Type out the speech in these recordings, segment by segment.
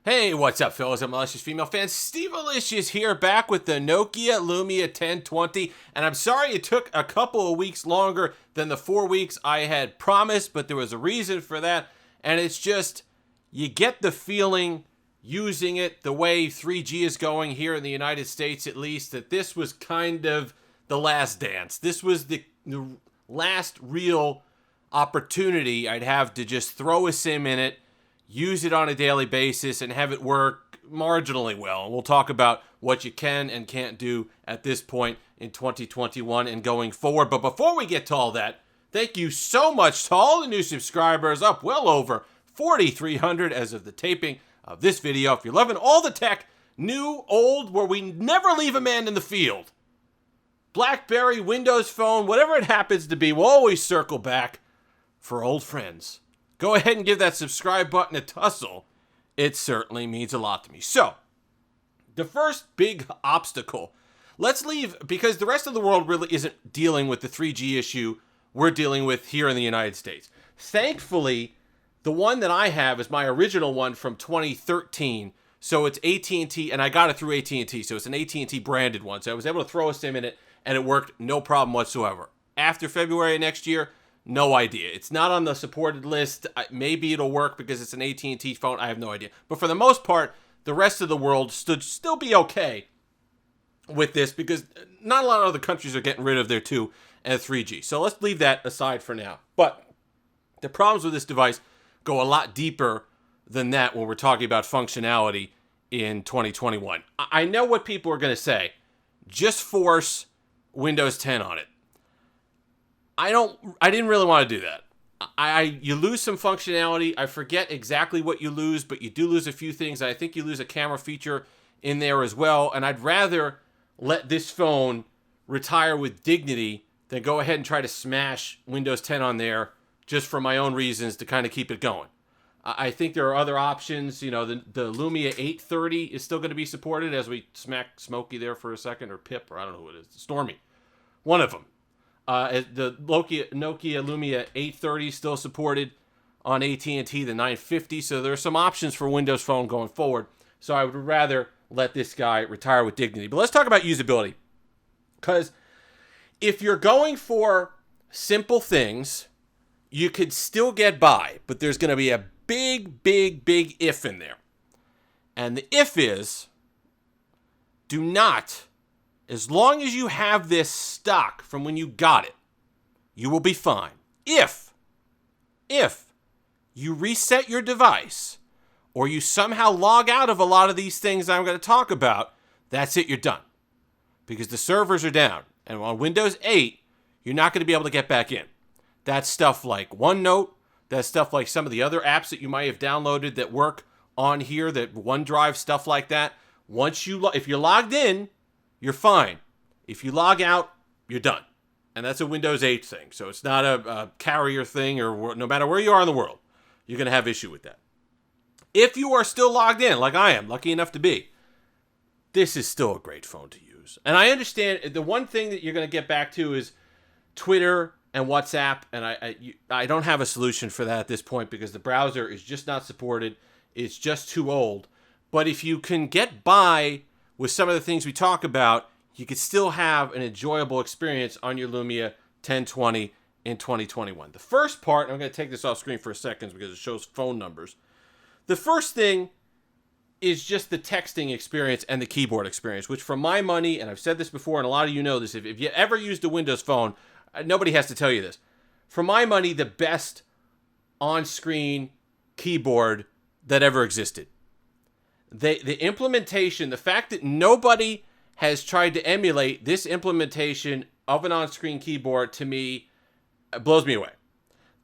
Hey, what's up, fellas and malicious female fans? Steve Alicious here, back with the Nokia Lumia 1020, and I'm sorry it took a couple of weeks longer than the 4 weeks I had promised, but there was a reason for that, and it's just, you get the feeling, using it the way 3G is going here in the United States at least, that this was kind of the last dance. This was the last real opportunity I'd have to just throw a SIM in it, use it on a daily basis, and have it work marginally well. And we'll talk about what you can and can't do at this point in 2021 and going forward. But before we get to all that, thank you so much to all the new subscribers, up well over 4,300 as of the taping of this video. If you're loving all the tech, new, old, where we never leave a man in the field, BlackBerry, Windows Phone, whatever it happens to be, we'll always circle back for old friends. Go ahead and give that subscribe button a tussle. It certainly means a lot to me. So, the first big obstacle, let's leave, because the rest of the world really isn't dealing with the 3G issue we're dealing with here in the United States. Thankfully, the one that I have is my original one from 2013. So it's AT&T, and I got it through AT&T. So it's an AT&T branded one. So I was able to throw a SIM in it, and it worked no problem whatsoever. After February of next year, no idea. It's not on the supported list. Maybe it'll work because it's an AT&T phone. I have no idea. But for the most part, the rest of the world should still be okay with this because not a lot of other countries are getting rid of their 2 and 3G. So let's leave that aside for now. But the problems with this device go a lot deeper than that when we're talking about functionality in 2021. I know what people are going to say. Just force Windows 10 on it. I didn't really want to do that. You lose some functionality. I forget exactly what you lose, but you do lose a few things. I think you lose a camera feature in there as well. And I'd rather let this phone retire with dignity than go ahead and try to smash Windows 10 on there just for my own reasons to kind of keep it going. I think there are other options. You know, the Lumia 830 is still going to be supported, as we smacked Smokey there for a second, or Pip, or I don't know who it is. Stormy. One of them. The Nokia Lumia 830 still supported on AT&T, the 950. So there are some options for Windows Phone going forward. So I would rather let this guy retire with dignity. But let's talk about usability. Because if you're going for simple things, you could still get by. But there's going to be a big, big, big if in there. And the if is, do not, as long as you have this stock from when you got it, you will be fine. If you reset your device or you somehow log out of a lot of these things I'm going to talk about, that's it, you're done. Because the servers are down. And on Windows 8, you're not going to be able to get back in. That's stuff like OneNote. That's stuff like some of the other apps that you might have downloaded that work on here, that OneDrive, stuff like that. If you're logged in, you're fine. If you log out, you're done. And that's a Windows 8 thing. So it's not a carrier thing, or no matter where you are in the world, you're going to have issue with that. If you are still logged in, like I am, lucky enough to be, this is still a great phone to use. And I understand the one thing that you're going to get back to is Twitter and WhatsApp. And I don't have a solution for that at this point because the browser is just not supported. It's just too old. But if you can get by with some of the things we talk about, you could still have an enjoyable experience on your Lumia 1020 in 2021. The first part, I'm going to take this off screen for a second because it shows phone numbers. The first thing is just the texting experience and the keyboard experience, which for my money, and I've said this before, and a lot of you know this, if you ever used a Windows phone, nobody has to tell you this. For my money, the best on-screen keyboard that ever existed. The implementation, the fact that nobody has tried to emulate this implementation of an on-screen keyboard, to me, blows me away.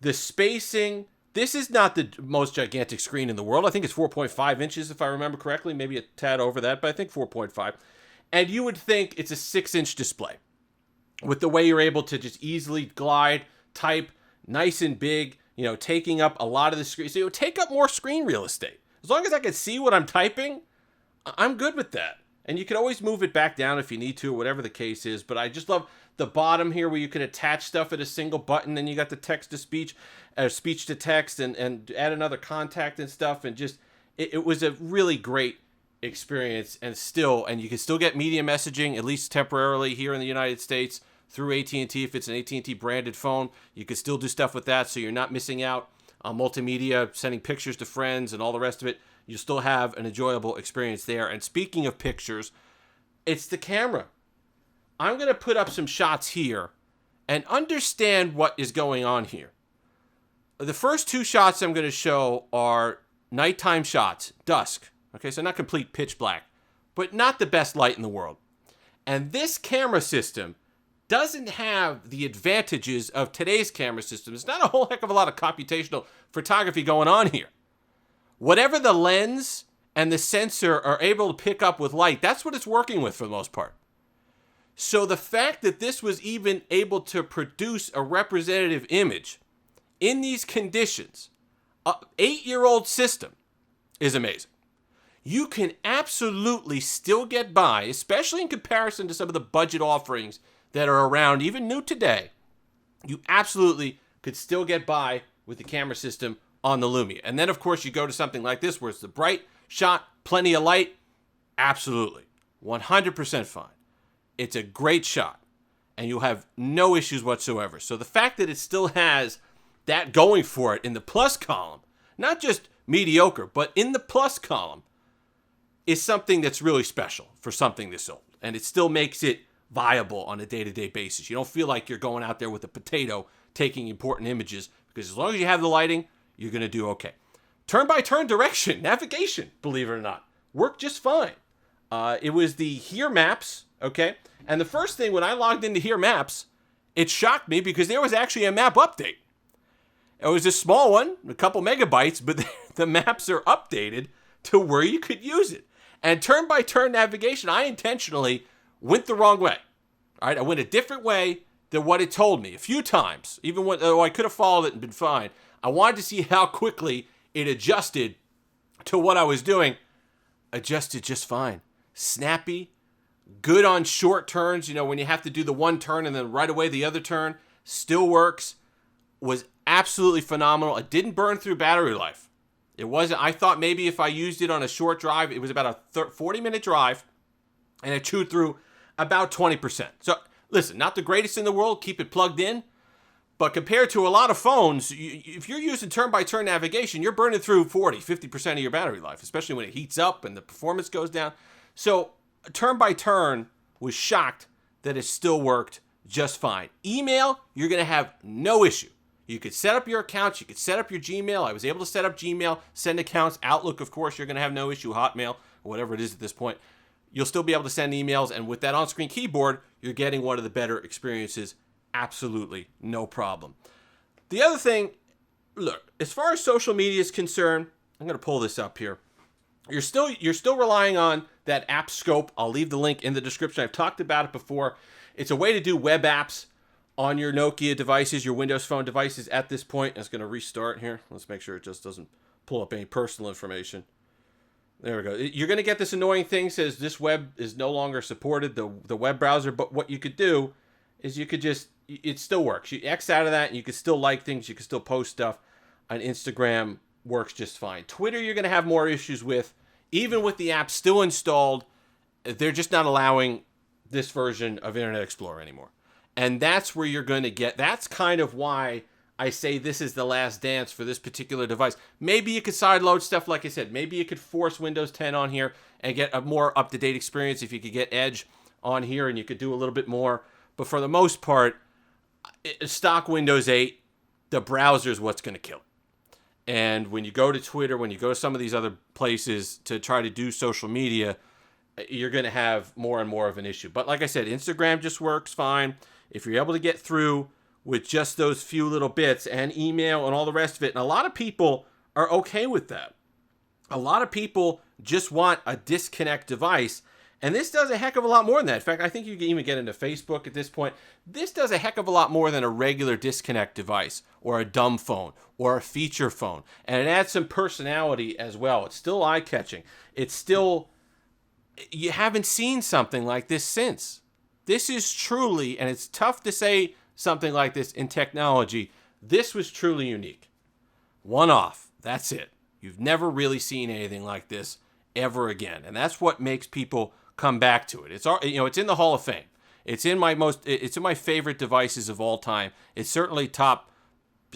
The spacing, this is not the most gigantic screen in the world. I think it's 4.5 inches, if I remember correctly. Maybe a tad over that, but I think 4.5. And you would think it's a 6-inch display with the way you're able to just easily glide, type, nice and big, taking up a lot of the screen. So it would take up more screen real estate. As long as I can see what I'm typing, I'm good with that. And you can always move it back down if you need to, or whatever the case is. But I just love the bottom here where you can attach stuff at a single button. Then you got the text to speech, speech to text, and add another contact and stuff. And just, it was a really great experience, and you can still get media messaging, at least temporarily here in the United States, through AT&T. If it's an AT&T branded phone, you can still do stuff with that, so you're not missing out on multimedia, sending pictures to friends and all the rest of it. You still have an enjoyable experience there. And speaking of pictures, it's the camera. I'm going to put up some shots here and understand what is going on here. The first two shots I'm going to show are nighttime shots, dusk. Okay, so not complete pitch black, but not the best light in the world. And this camera system doesn't have the advantages of today's camera system. There's not a whole heck of a lot of computational photography going on here. Whatever the lens and the sensor are able to pick up with light, that's what it's working with for the most part. So the fact that this was even able to produce a representative image in these conditions, an 8-year-old system, is amazing. You can absolutely still get by, especially in comparison to some of the budget offerings that are around, even new today. You absolutely could still get by with the camera system on the Lumia. And then, of course, you go to something like this where it's the bright shot, plenty of light. Absolutely. 100% fine. It's a great shot, and you'll have no issues whatsoever. So the fact that it still has that going for it in the plus column, not just mediocre, but in the plus column, is something that's really special for something this old. And it still makes it viable on a day-to-day basis. You don't feel like you're going out there with a potato taking important images, because as long as you have the lighting, you're going to do okay. Turn-by-turn direction, navigation, believe it or not, worked just fine. It was the Here Maps, okay? And the first thing, when I logged into Here Maps, it shocked me because there was actually a map update. It was a small one, a couple megabytes, but the maps are updated to where you could use it. And turn-by-turn navigation, I intentionally went the wrong way. All right, I went a different way than what it told me a few times. Even when I could have followed it and been fine. I wanted to see how quickly it adjusted to what I was doing. Adjusted just fine. Snappy, good on short turns. You know, when you have to do the one turn and then right away the other turn, still works. Was absolutely phenomenal. It didn't burn through battery life. It wasn't. I thought maybe if I used it on a short drive, it was about a 40-minute drive, and it chewed through about 20%. So listen, not the greatest in the world. Keep it plugged in. But compared to a lot of phones, if you're using turn-by-turn navigation, you're burning through 50% of your battery life, especially when it heats up and the performance goes down. So turn-by-turn was shocked that it still worked just fine. Email, you're going to have no issue. You could set up your accounts. You could set up your Gmail. I was able to set up Gmail, send accounts. Outlook, of course, you're going to have no issue. Hotmail, or whatever it is at this point. You'll still be able to send emails. And with that on-screen keyboard, you're getting one of the better experiences. Absolutely no problem. The other thing, look, as far as social media is concerned, I'm going to pull this up here. You're still relying on that app scope. I'll leave the link in the description. I've talked about it before. It's a way to do web apps on your Nokia devices, your Windows Phone devices at this point. It's going to restart here. Let's make sure it just doesn't pull up any personal information. There we go. You're going to get this annoying thing says this web is no longer supported, the web browser. But what you could do is you could just, it still works. You X out of that and you can still like things. You can still post stuff on Instagram. Works just fine. Twitter, you're going to have more issues with. Even with the app still installed, they're just not allowing this version of Internet Explorer anymore. And that's where you're going to get, that's kind of why I say this is the last dance for this particular device. Maybe you could sideload stuff, like I said. Maybe you could force Windows 10 on here and get a more up-to-date experience if you could get Edge on here and you could do a little bit more. But for the most part, stock Windows 8, the browser is what's going to kill it. And when you go to Twitter, when you go to some of these other places to try to do social media, you're going to have more and more of an issue. But like I said, Instagram just works fine. If you're able to get through with just those few little bits and email and all the rest of it, and a lot of people are okay with that. A lot of people just want a disconnect device, and this does a heck of a lot more than that. In fact, I think you can even get into Facebook at this point. This does a heck of a lot more than a regular disconnect device or a dumb phone or a feature phone, and it adds some personality as well. It's still eye-catching. It's still, you haven't seen something like this since. This is truly, and it's tough to say something like this in technology, this was truly unique. One off. That's it. You've never really seen anything like this ever again. And that's what makes people come back to it. It's it's in the Hall of Fame. It's in my favorite devices of all time. It's certainly top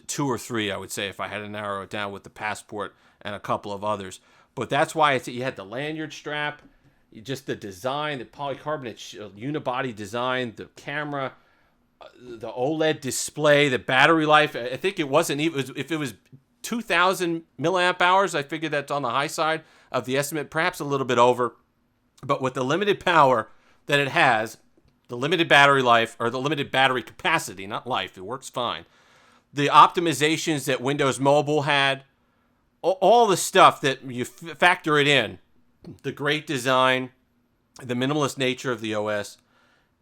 2 or 3, I would say, if I had to narrow it down with the Passport and a couple of others. But that's why you had the lanyard strap, just the design, the polycarbonate unibody design, the camera, the OLED display, the battery life. I think it wasn't even, if it was 2,000 milliamp hours, I figured that's on the high side of the estimate, perhaps a little bit over. But with the limited power that it has, the limited battery life, or the limited battery capacity, not life, it works fine. The optimizations that Windows Mobile had, all the stuff that you factor it in, the great design, the minimalist nature of the OS,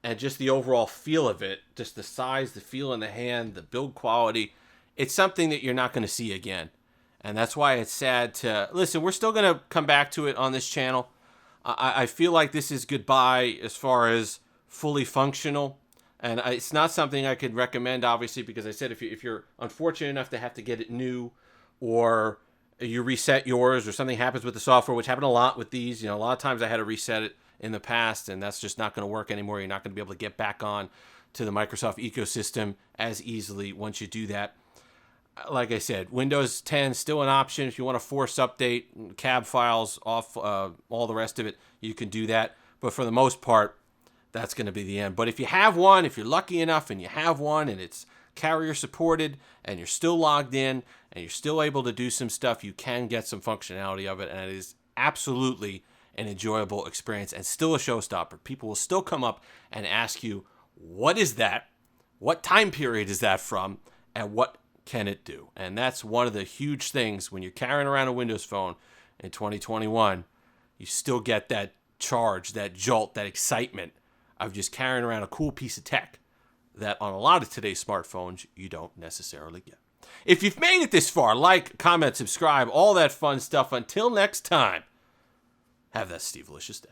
and just the overall feel of it, just the size, the feel in the hand, the build quality, it's something that you're not going to see again. And that's why it's sad to... Listen, we're still going to come back to it on this channel. I feel like this is goodbye as far as fully functional. And it's not something I could recommend, obviously, because I said if you're unfortunate enough to have to get it new, or you reset yours, or something happens with the software, which happened a lot with these. A lot of times I had to reset it in the past, and that's just not going to work anymore. You're not going to be able to get back on to the Microsoft ecosystem as easily once you do that. Like I said, Windows 10 still an option. If you want to force update, cab files off, all the rest of it, you can do that. But for the most part, that's going to be the end. But if you have one, if you're lucky enough and you have one and it's carrier supported and you're still logged in and you're still able to do some stuff, you can get some functionality of it. And it is absolutely an enjoyable experience and still a showstopper. People will still come up and ask you, what is that? What time period is that from? And what can it do? And that's one of the huge things when you're carrying around a Windows phone in 2021. You still get that charge, that jolt, that excitement of just carrying around a cool piece of tech that on a lot of today's smartphones you don't necessarily get. If you've made it this far, like, comment, subscribe, all that fun stuff. Until next time, have that Steve-alicious day.